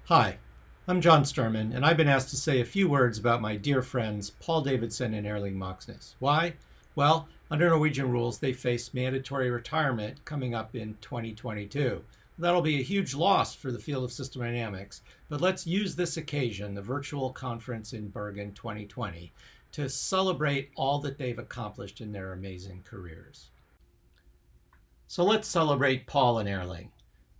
Hi, I'm John Sterman, and I've been asked to say a few words about my dear friends Paul Davidsen and Erling Moxnes. Why? Well, under Norwegian rules, they face mandatory retirement coming up in 2022. That'll be a huge loss for the field of system dynamics, but let's use this occasion, the virtual conference in Bergen 2020, to celebrate all that they've accomplished in their amazing careers. So let's celebrate Paul and Erling.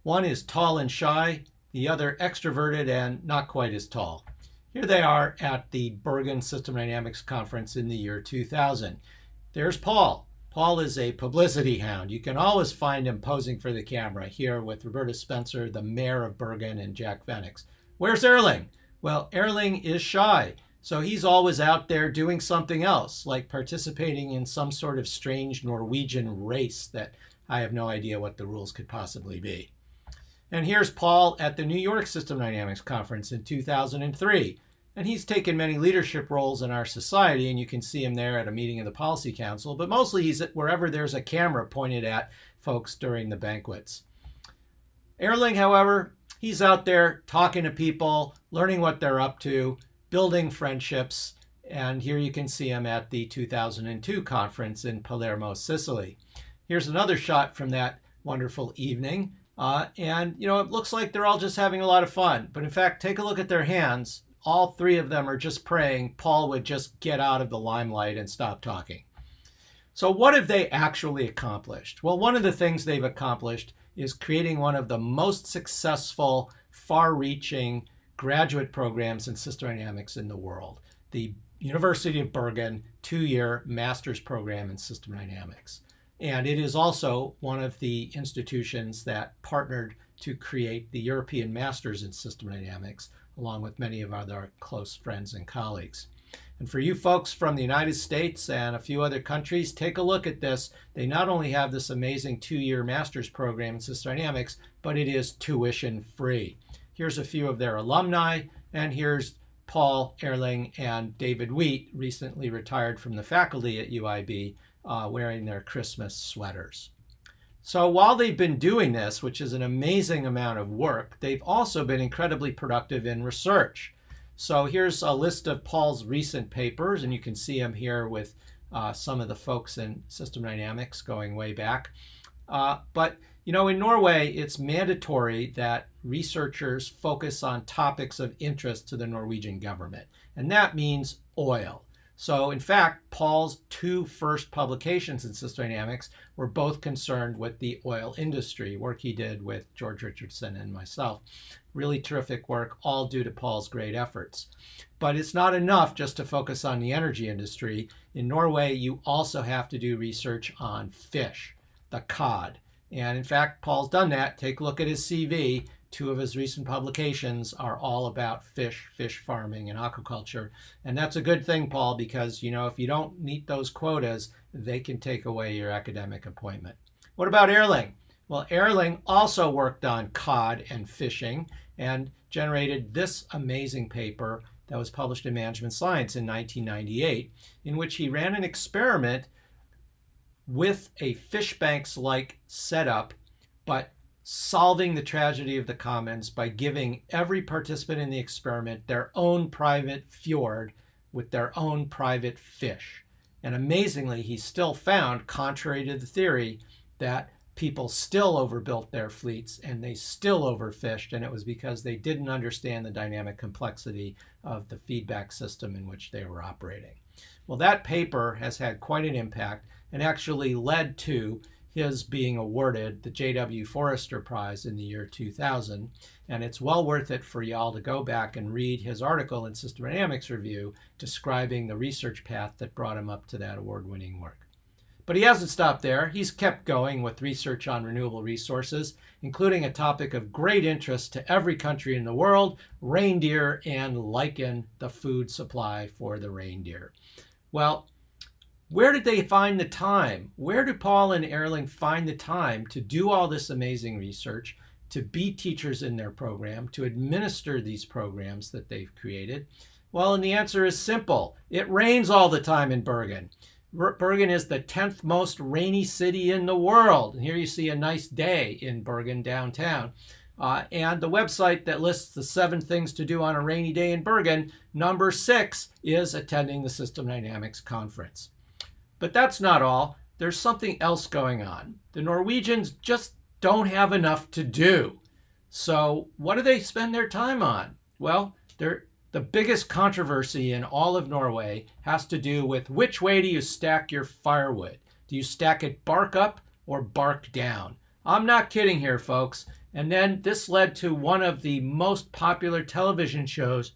One is tall and shy, the other extroverted and not quite as tall. Here they are at the Bergen System Dynamics Conference in the year 2000. There's Paul. Paul is a publicity hound. You can always find him posing for the camera here with Roberta Spencer, the mayor of Bergen, and Jack Venix. Where's Erling? Well, Erling is shy, so he's always out there doing something else, like participating in some sort of strange Norwegian race that I have no idea what the rules could possibly be. And here's Paul at the New York System Dynamics Conference in 2003. And he's taken many leadership roles in our society, and you can see him there at a meeting of the Policy Council, but mostly he's at wherever there's a camera pointed at folks during the banquets. Erling, however, he's out there talking to people, learning what they're up to, building friendships, and here you can see him at the 2002 conference in Palermo, Sicily. Here's another shot from that wonderful evening. And it looks like they're all just having a lot of fun. But in fact, take a look at their hands. All three of them are just praying Paul would just get out of the limelight and stop talking. So what have they actually accomplished? Well, one of the things they've accomplished is creating one of the most successful, far-reaching graduate programs in system dynamics in the world, the University of Bergen 2-year master's program in system dynamics. And it is also one of the institutions that partnered to create the European Masters in System Dynamics, along with many of our close friends and colleagues. And for you folks from the United States and a few other countries, take a look at this. They not only have this amazing 2-year master's program in System Dynamics, but it is tuition free. Here's a few of their alumni, and here's Paul, Erling, and David Wheat, recently retired from the faculty at UIB, wearing their Christmas sweaters. So while they've been doing this, which is an amazing amount of work, they've also been incredibly productive in research. So here's a list of Paul's recent papers, and you can see him here with some of the folks in system dynamics going way back. But in Norway, it's mandatory that researchers focus on topics of interest to the Norwegian government, and that means oil. So in fact, Paul's 2 first publications in system dynamics were both concerned with the oil industry, work he did with George Richardson and myself. Really terrific work, all due to Paul's great efforts. But it's not enough just to focus on the energy industry. In Norway, you also have to do research on fish, the cod. And in fact, Paul's done that. Take a look at his CV. 2 of his recent publications are all about fish farming, and aquaculture. And that's a good thing, Paul, because, if you don't meet those quotas, they can take away your academic appointment. What about Erling? Well, Erling also worked on cod and fishing and generated this amazing paper that was published in Management Science in 1998, in which he ran an experiment with a fish banks-like setup, but solving the tragedy of the commons by giving every participant in the experiment their own private fjord with their own private fish. And amazingly, he still found, contrary to the theory, that people still overbuilt their fleets and they still overfished, and it was because they didn't understand the dynamic complexity of the feedback system in which they were operating. Well, that paper has had quite an impact and actually led to his being awarded the J.W. Forrester Prize in the year 2000. And it's well worth it for y'all to go back and read his article in System Dynamics Review describing the research path that brought him up to that award-winning work. But he hasn't stopped there. He's kept going with research on renewable resources, including a topic of great interest to every country in the world, reindeer and lichen, the food supply for the reindeer. Well, where did they find the time? Where do Paul and Erling find the time to do all this amazing research, to be teachers in their program, to administer these programs that they've created? Well, and the answer is simple. It rains all the time in Bergen. Bergen is the 10th most rainy city in the world. And here you see a nice day in Bergen downtown. And the website that lists the 7 things to do on a rainy day in Bergen, number 6 is attending the System Dynamics conference. But that's not all. There's something else going on. The Norwegians just don't have enough to do. So what do they spend their time on? Well, the biggest controversy in all of Norway has to do with which way do you stack your firewood? Do you stack it bark up or bark down? I'm not kidding here, folks. And then this led to one of the most popular television shows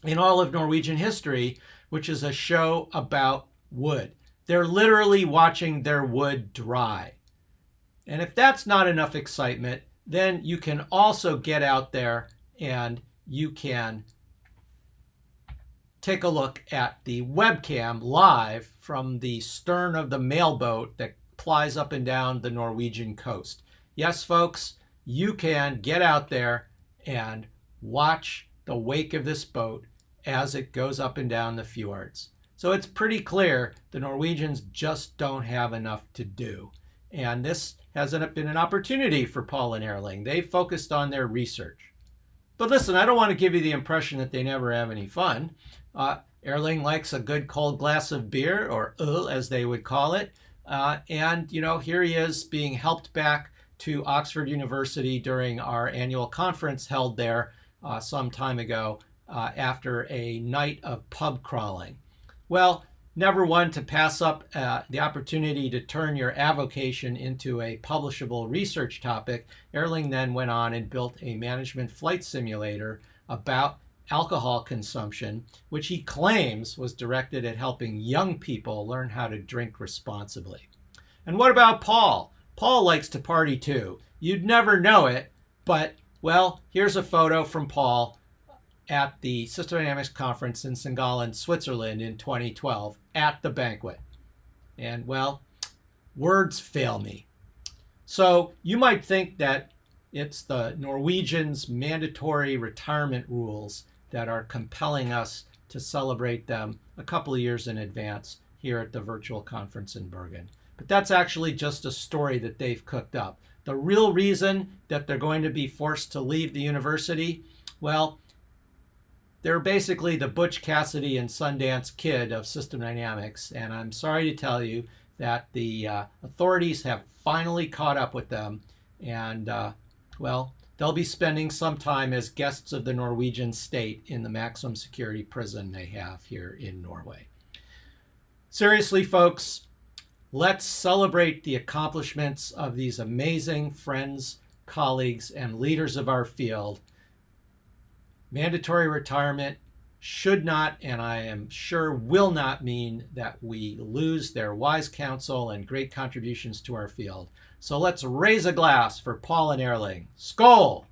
in all of Norwegian history, which is a show about wood. They're literally watching their wood dry. And if that's not enough excitement, then you can also get out there and you can take a look at the webcam live from the stern of the mailboat that plies up and down the Norwegian coast. Yes, folks, you can get out there and watch the wake of this boat as it goes up and down the fjords. So it's pretty clear the Norwegians just don't have enough to do. And this hasn't been an opportunity for Paul and Erling. They focused on their research. But listen, I don't want to give you the impression that they never have any fun. Erling likes a good cold glass of beer, or öl as they would call it. And, here he is being helped back to Oxford University during our annual conference held there some time ago after a night of pub crawling. Well, never one to pass up the opportunity to turn your avocation into a publishable research topic. Erling then went on and built a management flight simulator about alcohol consumption, which he claims was directed at helping young people learn how to drink responsibly. And what about Paul? Paul likes to party too. You'd never know it, but, well, here's a photo from Paul at the System Dynamics conference in St. Gallen, Switzerland in 2012 at the banquet. And, well, words fail me. So you might think that it's the Norwegians' mandatory retirement rules that are compelling us to celebrate them a couple of years in advance here at the virtual conference in Bergen. But that's actually just a story that they've cooked up. The real reason that they're going to be forced to leave the university, well, they're basically the Butch Cassidy and Sundance Kid of System Dynamics. And I'm sorry to tell you that the authorities have finally caught up with them. And, well, they'll be spending some time as guests of the Norwegian state in the maximum security prison they have here in Norway. Seriously, folks, let's celebrate the accomplishments of these amazing friends, colleagues, and leaders of our field. Mandatory retirement should not, and I am sure will not, mean that we lose their wise counsel and great contributions to our field. So let's raise a glass for Paul and Erling. Skål!